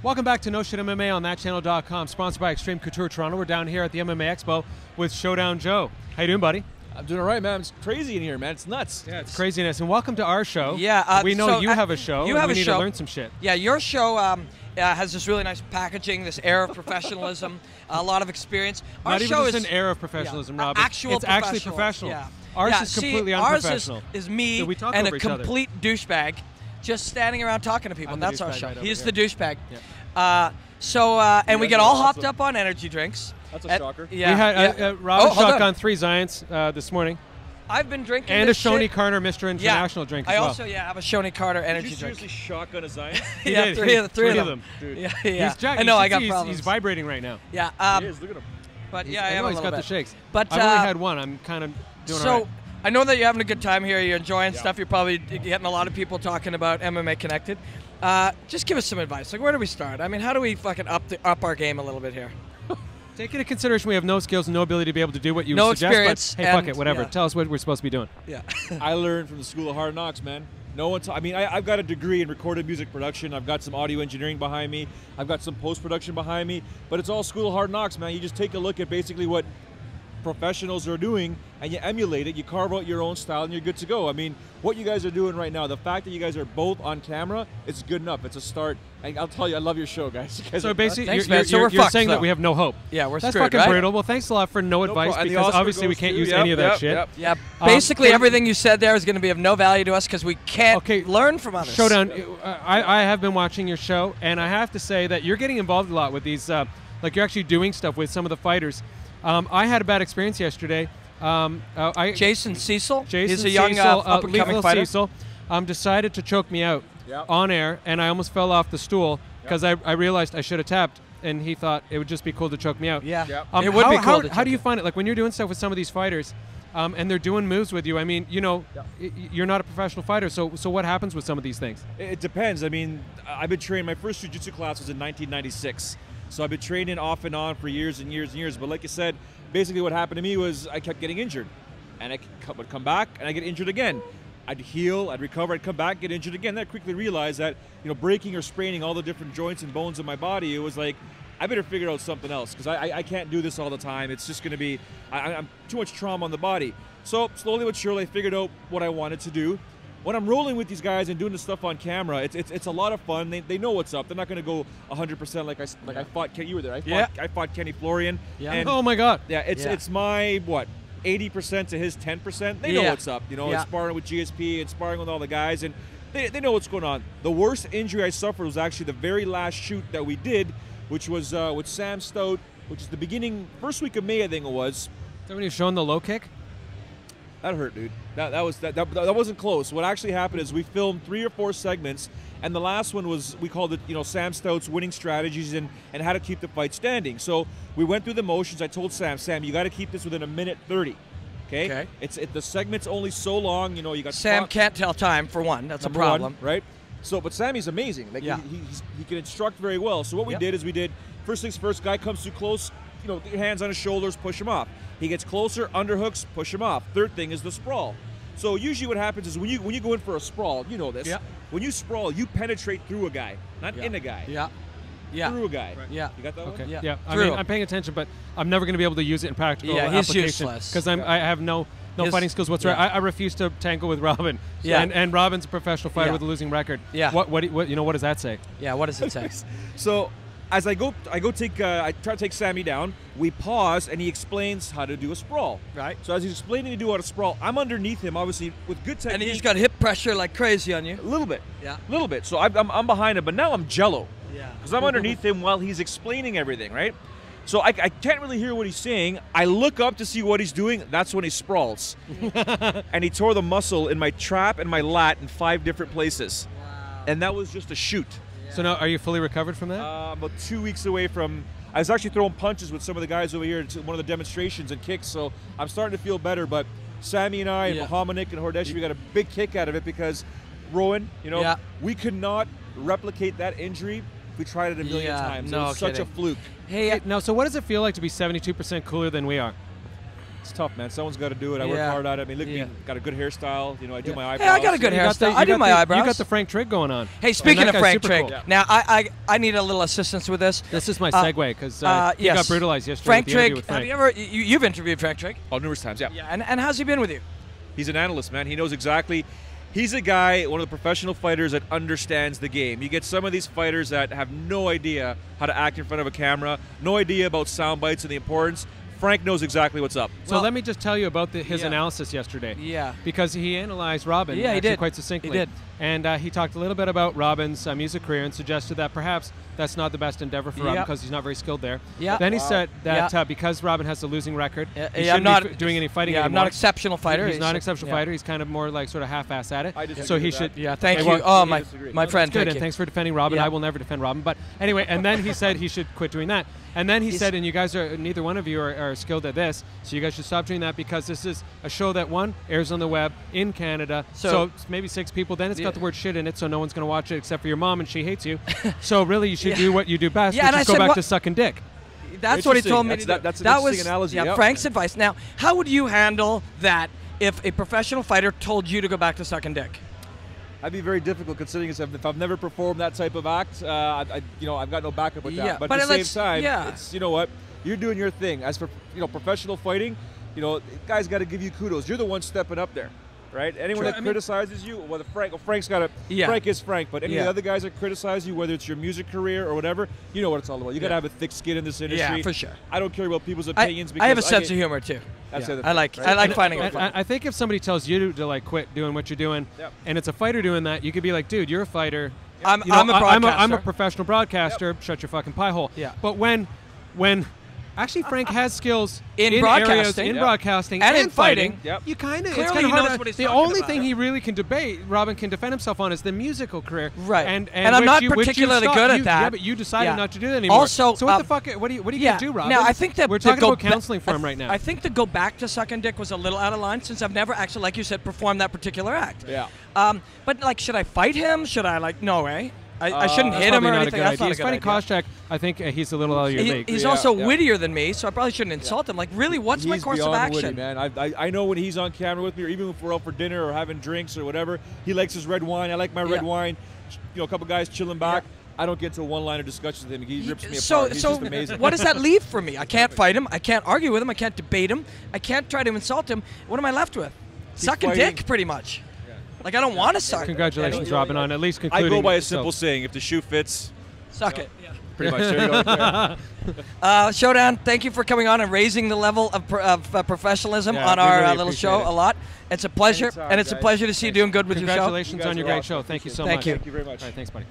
Welcome back to No Shit MMA on thatchannel.com, sponsored by Extreme Couture Toronto. We're down here at the MMA Expo with Showdown Joe. How you doing, buddy? I'm doing all right, man. It's crazy in here, man. It's nuts. Yeah, it's craziness. And welcome to our show. Yeah, we know so, you have a show. You have we a need show. to learn some shit. Yeah, your show has this really nice packaging, this air of professionalism, a lot of experience. Our Not even show just is an air of professionalism, Rob. Actual it's actually professional. Yeah. Ours yeah, is completely unprofessional. Ours is me we talk and over a each other. complete douchebag just standing around talking to people. I'm That's the our douchebag show. right over He's here. the douchebag. Yeah. And we get all hopped awesome. up on energy drinks. That's a shocker. Yeah. We had yeah. Rob hold on. shotgun 3 Zions this morning. I've been drinking And a this Shoney shit. Carter Mr. International drink as I well. also have a Shoney Carter Did energy you drink. seriously shotgun a Zion? He Yeah, did. three of them. Dude. Yeah. He's jacked. I know. I got he's, problems. He's vibrating right now. Yeah. He is. Look at him. But yeah, I I know have a he's little got bit. the shakes. But I've only had one. I'm kind of doing all right. I know that you're having a good time here. You're enjoying stuff. You're probably getting a lot of people talking about MMA Connected. Just give us some advice. Like, where do we start? I mean, how do we fucking up our game a little bit here? Take into consideration we have no skills and no ability to be able to do what you No suggest. experience, But hey, fuck and- it, whatever. yeah. Tell us what we're supposed to be doing. Yeah. I learned from the School of Hard Knocks, man. No one. I've got a degree in recorded music production. I've got some audio engineering behind me. I've got some post-production behind me. But it's all School of Hard Knocks, man. You just take a look at basically what professionals are doing and you emulate it. You carve out your own style and you're good to go. I mean, what you guys are doing right now, the fact that you guys are both on camera, it's good enough. It's a start. And I'll tell you, I love your show, guys. You guys So are basically, Thanks, you're, man. So you're, we're you're fucked, saying that though. we have no hope. Yeah, we're That's screwed, fucking right? brutal. Well, thanks a lot for no advice problem. And the because Oscar obviously we goes can't to- use yep, any of that yep, shit. yep. Yeah. Basically, can- everything you said there is going to be of no value to us because we can't learn from others. Showdown, I have been watching your show, and I have to say that you're getting involved a lot with these, like you're actually doing stuff with some of the fighters. I had a bad experience yesterday. Jason Cecil. Jason He's a young Cecil, up-and-coming Lethal fighter. Cecil, decided to choke me out Yep. on air, and I almost fell off the stool because I realized I should have tapped, and he thought it would just be cool to choke me out. Yeah. Yep. It would be cool How, to how choke do you you. find it? Like when you're doing stuff with some of these fighters, and they're doing moves with you. I mean, you know, you're not a professional fighter, so what happens with some of these things? It depends. I mean, I've been training. My first jiu-jitsu class was in 1996. So I've been training off and on for years and years and years. But like you said, basically what happened to me was I kept getting injured. And I would come back and I get injured again. I'd heal, I'd recover, I'd come back, get injured again. Then I quickly realized that, breaking or spraining all the different joints and bones in my body, it was like, I better figure out something else because I can't do this all the time. It's just going to be, I'm too much trauma on the body. So slowly but surely I figured out what I wanted to do. When I'm rolling with these guys and doing the stuff on camera, it's a lot of fun. They know what's up. They're not going to go 100% like I fought Ken. You were there. I fought Kenny Florian. Yeah. And Oh my God! yeah, it's my 80% to his 10%. They know what's up. Sparring with GSP and sparring with all the guys, and they know what's going on. The worst injury I suffered was actually the very last shoot that we did, which was with Sam Stout, which is the first week of May, I think it was. Is that when you're showing the low kick? That hurt, dude. That wasn't close. What actually happened is we filmed 3 or 4 segments, and the last one was, we called it, Sam Stout's winning strategies and how to keep the fight standing. So we went through the motions. I told Sam, you got to keep this within 1:30. Okay. The segment's only so long. You got Sam can't tell time for one. That's a problem, right? So, but Sammy's amazing. Like he can instruct very well. So what we did is first things first. Guy comes too close. Get your hands on his shoulders, push him off. He gets closer, underhooks, push him off. Third thing is the sprawl. So usually what happens is when you go in for a sprawl, you know this. Yeah. When you sprawl, you penetrate through a guy, not in a guy. Yeah. Through a guy. Right. Yeah. You got that Okay. one? Yeah. I Through mean, him. I'm paying attention, but I'm never going to be able to use it in practical Yeah, he's application useless. because I have no fighting skills whatsoever. Yeah. I refuse to tangle with Robin. Yeah. And Robin's a professional fighter Yeah. with a losing record. Yeah. What does that say? Yeah. What does it say? So as I try to take Sammy down. We pause, and he explains how to do a sprawl. Right. So as he's explaining to do how to sprawl, I'm underneath him, obviously with good technique. And he's got hip pressure like crazy on you. a little bit. Yeah. A little bit. So I'm behind him, but now I'm jello. Yeah. Because I'm underneath him while he's explaining everything, right? So I can't really hear what he's saying. I look up to see what he's doing. That's when he sprawls. And he tore the muscle in my trap and my lat in 5 different places. Wow. And that was just a shoot. So now, are you fully recovered from that? About 2 weeks away from... I was actually throwing punches with some of the guys over here to one of the demonstrations and kicks, so I'm starting to feel better. But Sammy and I, and Mohammed and Hordeshi, we got a big kick out of it because Rowan, we could not replicate that injury. We tried it a million times. No it was such a kidding. fluke. Hey, Now, so what does it feel like to be 72% cooler than we are? It's tough, man. Someone's got to do it. I work hard at it. I mean, look, me, got a good hairstyle. You know, I do my eyebrows. Hey, I got a good hairstyle. I do my eyebrows. You got the Frank Trigg going on. Hey, speaking of Frank Trigg, cool. now I need a little assistance with this. This is my segue because he got brutalized yesterday. Frank with the interview Trigg, with Frank. have you ever you've interviewed Frank Trigg? Oh, numerous times, yeah. Yeah, and how's he been with you? He's an analyst, man. He knows exactly. He's a guy, one of the professional fighters that understands the game. You get some of these fighters that have no idea how to act in front of a camera, no idea about sound bites and the importance. Frank knows exactly what's up. So let me just tell you about his analysis yesterday. Yeah. Because he analyzed Robin quite succinctly. He did. And he talked a little bit about Robin's music career and suggested that perhaps that's not the best endeavor for Robin because he's not very skilled there. Yeah. Then he said that because Robin has a losing record, he shouldn't be doing any fighting anymore. I'm not an exceptional fighter. He's not an exceptional fighter. He's kind of more like sort of half-ass at it. I disagree so he with should. that. Yeah, thank you. Oh, my friend. Good, Thank and you. thanks for defending Robin. Yeah. I will never defend Robin. But anyway, and then he said he should quit doing that. And then he said, and you guys are, neither one of you are skilled at this, so you guys should stop doing that because this is a show that, one, airs on the web in Canada, so maybe 6 people, then it's got the word shit in it, so no one's going to watch it except for your mom, and she hates you. So really, you should do what you do best, which is go back to sucking dick. That's what he told me to do. That's an interesting analogy. Yeah, Frank's advice. Now, how would you handle that if a professional fighter told you to go back to sucking dick? That'd be very difficult considering if I've never performed that type of act. I've got no backup with that. Yeah, but at the same time, it's, you know what, you're doing your thing. As for professional fighting, guys got to give you kudos. You're the one stepping up there, right? Anyone that criticizes you, whether Frank's got to. Frank is Frank, but any of the other guys that criticize you, whether it's your music career or whatever, you know what it's all about. You got to have a thick skin in this industry. Yeah, for sure. I don't care about people's opinions. I have a sense of humor too. That's I like finding it fun. I think if somebody tells you to like quit doing what you're doing, and it's a fighter doing that, you could be like, dude, you're a fighter. I'm a broadcaster. I'm a professional broadcaster. Shut your fucking pie hole. Yeah. But when actually Frank has skills in broadcasting and in fighting. Yep. You kind of clearly it's he knows what he's the talking only about. thing he really can debate, Robin can defend himself on, is the musical career. Right. And I'm not particularly good at that. Yeah, but you decided not to do that anymore. Also, so what the fuck? What are you gonna do, Robin? Now I think that we're talking about counseling for him right now. I think to go back to sucking dick was a little out of line since I've never actually, like you said, performed that particular act. Yeah. But like, should I fight him? Should I no way. I shouldn't hit him or anything. That's not a he's good fighting Koscheck. I think he's a little out of your league. He's also wittier than me, so I probably shouldn't insult him. Like, really, what's my course of action? Witty, man. I know when he's on camera with me, or even if we're out for dinner or having drinks or whatever, he likes his red wine. I like my red wine. A couple guys chilling back. I don't get into a one-liner discussion with him. He rips me apart. He's just amazing. What does that leave for me? I can't fight him. I can't argue with him. I can't debate him. I can't try to insult him. What am I left with? Sucking dick, pretty much. Like, I don't want to suck. Congratulations, Robin, on at least concluding. I go by a simple saying: if the shoe fits, suck it. Yeah. Pretty much. There you go. Showdown, thank you for coming on and raising the level of professionalism on our really little show a lot. It's a pleasure, Anytime, and it's a pleasure to see you doing good with your show. Congratulations on your great show. Thank you so much. Thank you. Thank you very much. All right, thanks, buddy.